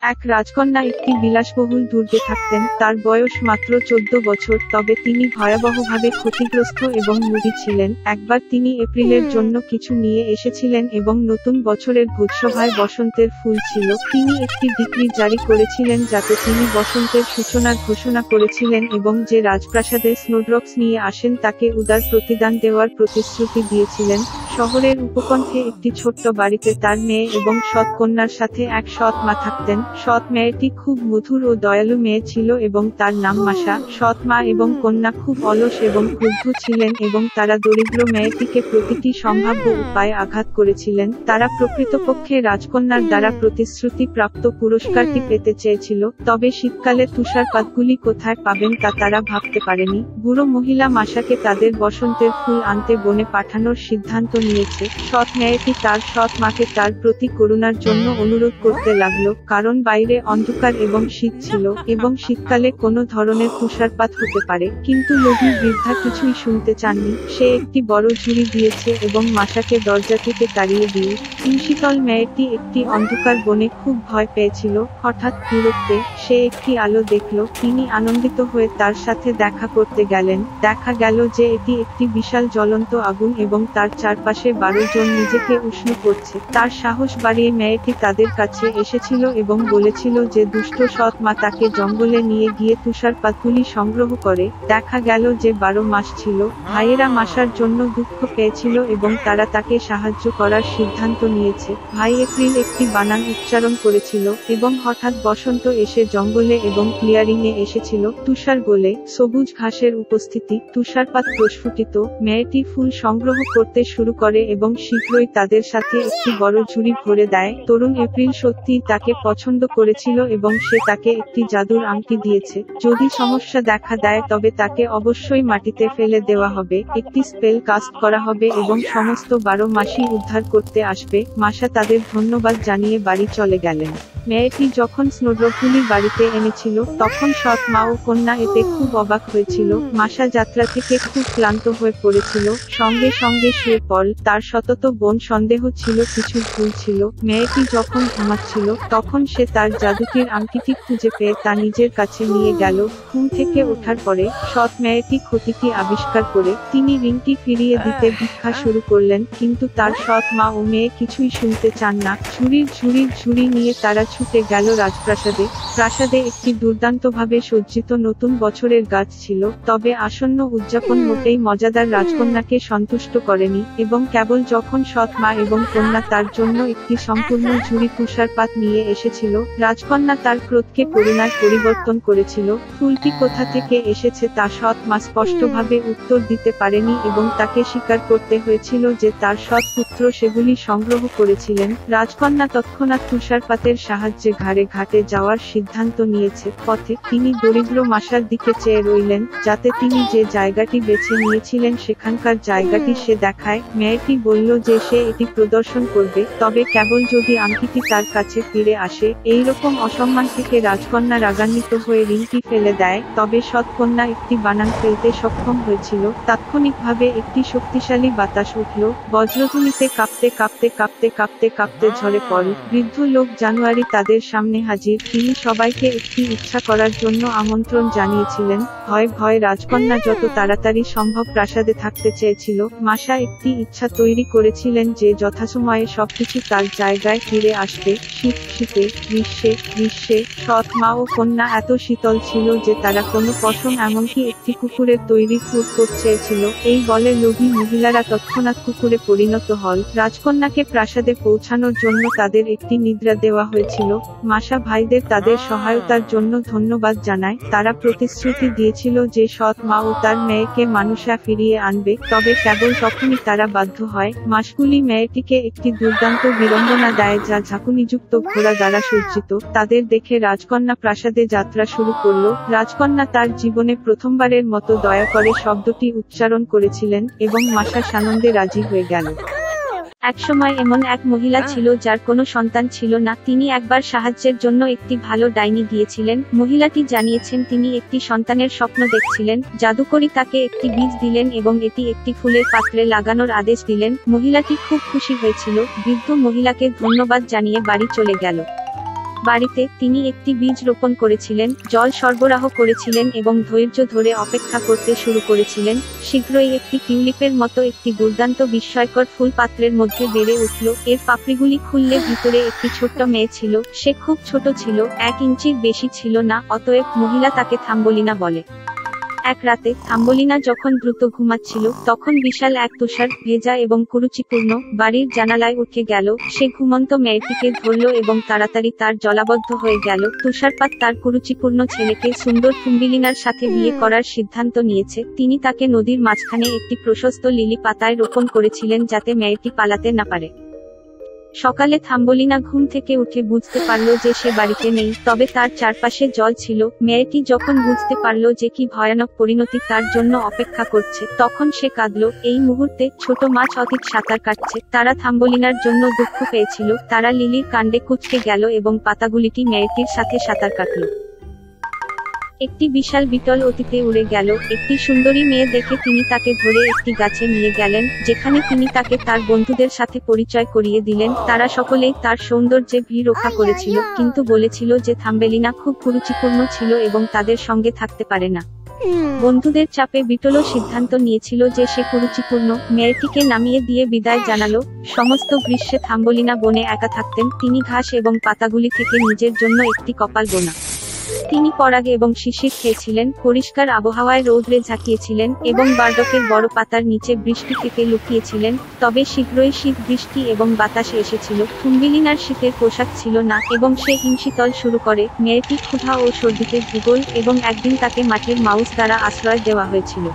এক রাজকন্যা একটি বিলাসবহুল দুর্গে থাকতেন। তার বয়স মাত্র 14 বছর, তবে তিনি ভয়াবহভাবে ক্ষতিগ্রস্ত এবং মুদি ছিলেন। একবার তিনি এপ্রিলের জন্য কিছু নিয়ে এসেছিলেন এবং নতুন বছরের ভোজসভায় বসন্তের ফুল ছিল। তিনি একটি ডিক্রি জারি করেছিলেন যাতে তিনি বসন্তের সূচনার ঘোষণা করেছিলেন এবং যে রাজপ্রাসাদে স্নোড্রপস নিয়ে আসেন তাকে উদার প্রতিদান দেওয়ার প্রতিশ্রুতি দিয়েছিলেন। শহরের উপকণ্ঠে একটি ছোট্ট বাড়িতে তার মেয়ে এবং সৎ কন্যার সাথে এক সৎ মা থাকতেন। সৎ মেয়েটি খুব মধুর ও দয়ালু মেয়ে ছিল এবং তার নাম মাসা। সৎ মা এবং কন্যা খুব অলস এবং ক্রুদ্ধ ছিলেন এবং তারা দরিদ্র মেয়েটিকে প্রতিটি সম্ভাব্য উপায়ে আঘাত করেছিলেন। তারা প্রকৃতপক্ষে রাজকন্যার দ্বারা প্রতিশ্রুতি প্রাপ্ত পুরস্কারটি পেতে চেয়েছিল, তবে শীতকালে তুষারপাতগুলি কোথায় পাবেন তা তারা ভাবতে পারেনি। বুড়ো মহিলা মাসাকে তাদের বসন্তের ফুল আনতে বনে পাঠানোর সিদ্ধান্ত নিয়েছে। সৎ মেয়েটি তার সৎ মাকে তার প্রতি করুণার জন্য অনুরোধ করতে লাগলো, কারণ বাইরে অন্ধকার এবং শীত ছিল এবং শীতকালে কোনো ধরনের তুষারপাত হতে পারে। কিন্তু লোভী বৃদ্ধা কিছুই শুনতে চাননি। সে একটি বড় ঝুড়ি দিয়েছে এবং মাসাকে দরজা থেকে তাড়িয়ে দিয়ে শীতল মেয়েটি একটি অন্ধকার বনে খুব ভয় পেয়েছিল। হঠাৎ দূরত্বে সে একটি আলো দেখল। তিনি আনন্দিত হয়ে তার সাথে দেখা করতে গেলেন। দেখা গেল যে এটি একটি বিশাল জ্বলন্ত আগুন এবং তার চারপাশে 12 জন নিজেকে উষ্ণ করছে। তার সাহস বাড়িয়ে মেয়েটি তাদের কাছে এসেছিল এবং বলেছিল যে দুষ্ট সৎ মা তাকে জঙ্গলে নিয়ে গিয়ে তুষারপাতগুলি সংগ্রহ করে। দেখা গেল যে 12 মাস ছিল। ভাইয়েরা মাসার জন্য দুঃখ পেয়েছিল এবং তারা তাকে সাহায্য করার সিদ্ধান্ত নিয়েছে। ভাই এপ্রিল একটি বানান উচ্চারণ করেছিল এবং হঠাৎ বসন্ত এসে জঙ্গলে এবং ক্লিয়ারিংয়ে এসেছিল। তুষার গোলে সবুজ ঘাসের উপস্থিতি, তুষারপাত প্রস্ফুটিত। মেয়েটি ফুল সংগ্রহ করতে শুরু করে এবং শীঘ্রই তাদের সাথে একটি বড় ঝুড়ি ভরে দেয়। তরুণ এপ্রিল সত্যিই তাকে পছন্দ করেছিল এবং সে তাকে একটি জাদুর আংটি দিয়েছে। যদি সমস্যা দেখা দেয় তবে তাকে অবশ্যই মাটিতে ফেলে দেওয়া হবে। একটি স্পেল কাস্ট করা হবে এবং সমস্ত 12 মাসই উদ্ধার করতে আসবে। মাসা তাদের ধন্যবাদ জানিয়ে বাড়ি চলে গেলেন। মেয়েটি যখন স্নোড্রপগুলি বাড়িতে এনেছিল তখন সৎ মা ও কন্যা এতে খুব অবাক হয়েছিল। মাসা যাত্রা থেকে খুব ক্লান্ত হয়ে পড়েছিল, সঙ্গে সঙ্গে শুয়ে পড়ল। তার সতত বোন সন্দেহ ছিল কিছু ভুল ছিল। মেয়েটি যখন ঘুমাচ্ছিল তখন সে তার জাদুটির আংটিটি খুঁজে পেয়ে তা নিজের কাছে নিয়ে গেল। ঘুম থেকে ওঠার পরে সৎ মেয়েটি ক্ষতিটি আবিষ্কার করে তিনি রিংটি ফিরিয়ে দিতে ভিক্ষা শুরু করলেন, কিন্তু তার সৎ মা ও মেয়ে কিছুই শুনতে চান না। ঝুড়ি নিয়ে তারা ছুটে গেল রাজপ্রাসাদে। প্রাসাদে একটি দুর্দান্তভাবে সজ্জিত নতুন বছরের গাছ ছিল, তবে আসন্ন উদযাপন মোটেই মজাদার রাজকন্যাকে সন্তুষ্ট করেনি এবং কেবল যখন সৎ মা এবং কন্যা তার জন্য একটি সম্পূর্ণ ঝুড়ি তুষারপাত নিয়ে এসেছিল, রাজকন্যা তার ক্রোধকে করুণায় পরিবর্তন করেছিল। ফুলটি কোথা থেকে এসেছে তা সৎ মা স্পষ্টভাবে উত্তর দিতে পারেনি এবং তাকে স্বীকার করতে হয়েছিল যে তার সৎ পুত্র সেগুলি সংগ্রহ করেছিলেন। রাজকন্যা তৎক্ষণাৎ তুষারপাতের সাহায্যে ঘাটে যাওয়ার সিদ্ধান্ত নিয়েছে। পথে তিনি দরিদ্র মাসার দিকে চেয়ে রইলেন, যাতে তিনি যে জায়গাটি বেছে নিয়েছিলেন সেখানকার জায়গাটি সে দেখায়। মেয়েটি বলল যে সে এটি প্রদর্শন করবে, তবে কেবল যদি আংটিটি তার কাছে ফিরে আসে। এইরকম অসম্মান থেকে রাজকন্যা রাগান্বিত হয়ে রিংটি ফেলে দেয়, তবে সৎ কন্যা একটি বানান ফেলতে সক্ষম হয়েছিল। তাৎক্ষণিকভাবে একটি শক্তিশালী বাতাস উঠল। বজ্রধ্বনিতে কাঁপতে ঝরে পড়ল। বৃদ্ধ লোক জানুয়ারি তাদের সামনে হাজির। তিনি সবাইকে একটি ইচ্ছা করার জন্য আমন্ত্রণ জানিয়েছিলেন। ভয়ে রাজকন্যা যত তাড়াতাড়ি সম্ভব প্রাসাদে থাকতে চেয়েছিল। মাসা একটি ইচ্ছা তৈরি করেছিলেন যে যথাসময়ে সবকিছু তার জায়গায় ফিরে আসবে। শীতে গ্রীষ্মে সৎ মা ও কন্যা এত শীতল ছিল যে তারা কোনো পশম এমনকি একটি কুকুরের তৈরি ফুটকোট চেয়েছিল। এই বলে লোভী মহিলারা তৎক্ষণাৎ কুকুরে পরিণত হল। রাজকন্যাকে প্রাসাদে পৌঁছানোর জন্য তাদের একটি নিদ্রা দেওয়া হয়েছিল। মাসা ভাইদের তাদের সহায়তার জন্য ধন্যবাদ জানায়। তারা প্রতিশ্রুতি দিয়েছিল যে সৎ মা ও তার মেয়েকে মানুষা ফিরিয়ে আনবে, তবে কেবল তখনই তারা বাধ্য হয়। মাসগুলি মেয়েটিকে একটি দুর্দান্ত বিড়ম্বনা দেয় যা ঝাঁকুনিযুক্ত ঘোড়া দ্বারা সজ্জিত। তাদের দেখে রাজকন্যা প্রাসাদে যাত্রা শুরু করল। রাজকন্যা তার জীবনে প্রথমবারের মতো দয়া করে শব্দটি উচ্চারণ করেছিলেন এবং মাসা সানন্দে রাজি হয়ে গেল। একসময় এমন এক মহিলা ছিল যার কোনো সন্তান ছিল না। তিনি একবার সাহায্যের জন্য একটি ভালো ডাইনি গিয়েছিলেন। মহিলাটি জানিয়েছেন তিনি একটি সন্তানের স্বপ্ন দেখছিলেন। জাদুকরী তাকে একটি বীজ দিলেন এবং এটি একটি ফুলের পাত্রে লাগানোর আদেশ দিলেন। মহিলাটি খুব খুশি হয়েছিল। বৃদ্ধ মহিলাকে ধন্যবাদ জানিয়ে বাড়ি চলে গেল। বাড়িতে তিনি একটি বীজ রোপণ করেছিলেন, জল সরবরাহ করেছিলেন এবং ধৈর্য ধরে অপেক্ষা করতে শুরু করেছিলেন। শীঘ্রই একটি টিউলিপের মতো একটি দুর্দান্ত বিস্ময়কর ফুল পাত্রের মধ্যে বেড়ে উঠল। এর পাপড়িগুলি খুললে ভিতরে একটি ছোট্ট মেয়ে ছিল। সে খুব ছোট ছিল, 1 ইঞ্চির বেশি ছিল না, অতএব মহিলা তাকে থাম্বলিনা বলে। এক রাতে থাম্বলিনা যখন দ্রুত ঘুমাচ্ছিল, তখন বিশাল এক তুষার ভেজা এবং কুরুচিপূর্ণ বাড়ির জানালায় উঠে গেল। সে ঘুমন্ত মেয়েটিকে ধরল এবং তাড়াতাড়ি তার জলাবদ্ধ হয়ে গেল। তুষারপাত তার কুরুচিপূর্ণ ছেলেকে সুন্দর থাম্বলিনার সাথে বিয়ে করার সিদ্ধান্ত নিয়েছে। তিনি তাকে নদীর মাঝখানে একটি প্রশস্ত লিলি পাতায় রোপণ করেছিলেন যাতে মেয়েটি পালাতে না পারে। সকালে থাম্বলিনা ঘুম থেকে উঠে বুঝতে পারল যে সে বাড়িতে নেই, তবে তার চারপাশে জল ছিল। মেয়েটি যখন বুঝতে পারল যে কি ভয়ানক পরিণতি তার জন্য অপেক্ষা করছে, তখন সে কাঁদল। এই মুহূর্তে ছোট মাছ অতীত সাঁতার কাটছে। তারা থাম্বলিনার জন্য দুঃখ পেয়েছিল। তারা লিলির কাণ্ডে কুঁচকে গেল এবং পাতাগুলিটি মেয়েটির সাথে সাঁতার কাটল। একটি বিশাল বিটল অতীতে উড়ে গেল। একটি সুন্দরী মেয়ে দেখে তিনি তাকে ধরে একটি গাছে নিয়ে গেলেন, যেখানে তিনি তাকে তার বন্ধুদের সাথে পরিচয় করিয়ে দিলেন। তারা সকলেই তার সৌন্দর্যে রক্ষা করেছিল, কিন্তু বলেছিল যে থাম্বলিনা খুব কুরুচিপূর্ণ ছিল এবং তাদের সঙ্গে থাকতে পারে না। বন্ধুদের চাপে বিটলও সিদ্ধান্ত নিয়েছিল যে সে কুরুচিপূর্ণ। মেয়েটিকে নামিয়ে দিয়ে বিদায় জানালো। সমস্ত গ্রীষ্মে থাম্বলিনা বনে একা থাকতেন। তিনি ঘাস এবং পাতাগুলি থেকে নিজের জন্য একটি কপাল বোনা। তিনি পরাগ এবং শিশির খেয়েছিলেন, পরিষ্কার আবহাওয়ায় রৌদ্রে ঝাঁকিয়েছিলেন এবং বার্ডকের বড় পাতার নিচে বৃষ্টি থেকে লুকিয়েছিলেন। তবে শীঘ্রই শীত, বৃষ্টি এবং বাতাস এসেছিল। থাম্বলিনার শীতের পোশাক ছিল না এবং সে হিমশীতল শুরু করে। মেয়েটি ক্ষুধা ও সর্দিতে ভূগোল এবং একদিন তাকে মাটির মাউস দ্বারা আশ্রয় দেওয়া হয়েছিল।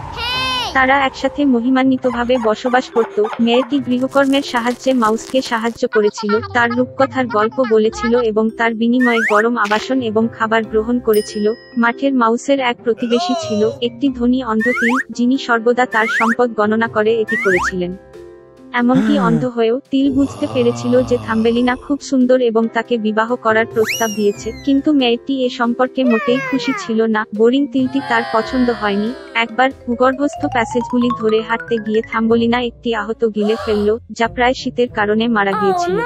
তারা একসাথে মহিমান্বিতভাবে বসবাস করত। মেয়েটি গৃহকর্মের সাহায্যে মাউসকে সাহায্য করেছিল, তার রূপকথার গল্প বলেছিল এবং তার বিনিময়ে গরম আবাসন এবং খাবার গ্রহণ করেছিল। মাঠের মাউসের এক প্রতিবেশী ছিল, একটি ধনী অন্ধ তিল, যিনি সর্বদা তার সম্পদ গণনা করে এটি করেছিলেন। এমনকি অন্ধ হয়েও তিল বুঝতে পেরেছিল যে থাম্বলিনা খুব সুন্দর এবং তাকে বিবাহ করার প্রস্তাব দিয়েছে, কিন্তু মেয়েটি এ সম্পর্কে মোটেই খুশি ছিল না। বোরিং তিলটি তার পছন্দ হয়নি। একবার ভূগর্ভস্থ প্যাসেজগুলি ধরে হাঁটতে গিয়ে থাম্বলিনা একটি আহত গিলে ফেলল, যা প্রায় শীতের কারণে মারা গিয়েছিল।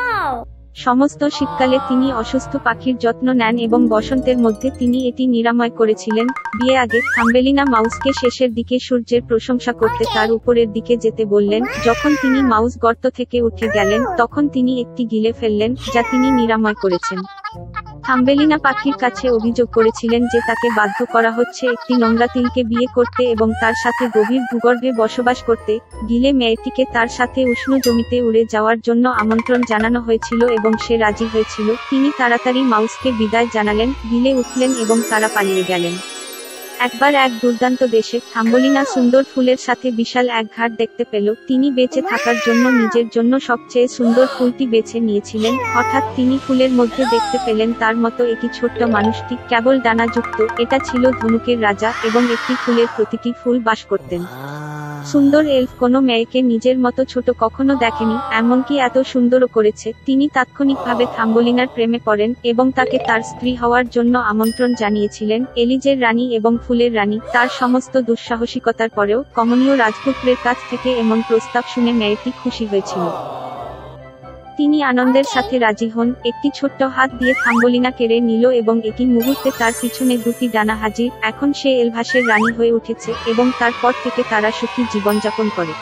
সমস্ত শীতকালে তিনি অসুস্থ পাখির যত্ন নেন এবং বসন্তের মধ্যে তিনি এটি নিরাময় করেছিলেন। বিয়ে আগে থাম্বলিনা মাউসকে শেষের দিকে সূর্যের প্রশংসা করতে তার উপরের দিকে যেতে বললেন। যখন তিনি মাউস গর্ত থেকে উঠে গেলেন, তখন তিনি একটি গিলে ফেললেন, যা তিনি নিরাময় করেছেন। থাম্বলিনা পাখির কাছে অভিযোগ করেছিলেন যে তাকে বাধ্য করা হচ্ছে একটি নোংরা তিলকে বিয়ে করতে এবং তার সাথে গভীর ভূগর্ভে বসবাস করতে। গিলে মেয়েটিকে তার সাথে উষ্ণ জমিতে উড়ে যাওয়ার জন্য আমন্ত্রণ জানানো হয়েছিল এবং সে রাজি হয়েছিল। তিনি তাড়াতাড়ি মাউসকে বিদায় জানালেন, গিলে উঠলেন এবং তারা পালিয়ে গেলেন। একবার এক দুর্দান্ত দেশে থাম্বলিনা সুন্দর ফুলের সাথে বিশাল এক ঘাট দেখতে পেল। তিনি বেঁচে থাকার জন্য নিজের জন্য সবচেয়ে সুন্দর ফুলটি বেছে নিয়েছিলেন। হঠাৎ তিনি ফুলের মধ্যে দেখতে পেলেন তার মতো একটি ছোট্ট মানুষটি, কেবল ডানাযুক্ত। এটা ছিল ধনুকের রাজা এবং একটি ফুলের প্রতিটি ফুল বাস করতেন। সুন্দর এলফ কোনো মেয়েকে নিজের মতো ছোট কখনো দেখেনি, এমনকি এত সুন্দরও করেছে। তিনি তাৎক্ষণিকভাবে থাম্বলিনার প্রেমে পড়েন এবং তাকে তার স্ত্রী হওয়ার জন্য আমন্ত্রণ জানিয়েছিলেন। এলিজের রানী এবং ফুলের রানী। তার সমস্ত দুঃসাহসিকতার পরেও কমনীয় রাজপুত্রের কাছ থেকে এমন প্রস্তাব শুনে মেয়েটি খুশি হয়েছিল। তিনি আনন্দের সাথে রাজি হন। একটি ছোট্ট হাত দিয়ে থাম্বলিনা কেড়ে নিল এবং একই মুহূর্তে তার পিছনে দুটি ডানা হাজির। এখন সে এলভাসের রানী হয়ে উঠেছে এবং তারপর থেকে তারা সুখী জীবনযাপন করে।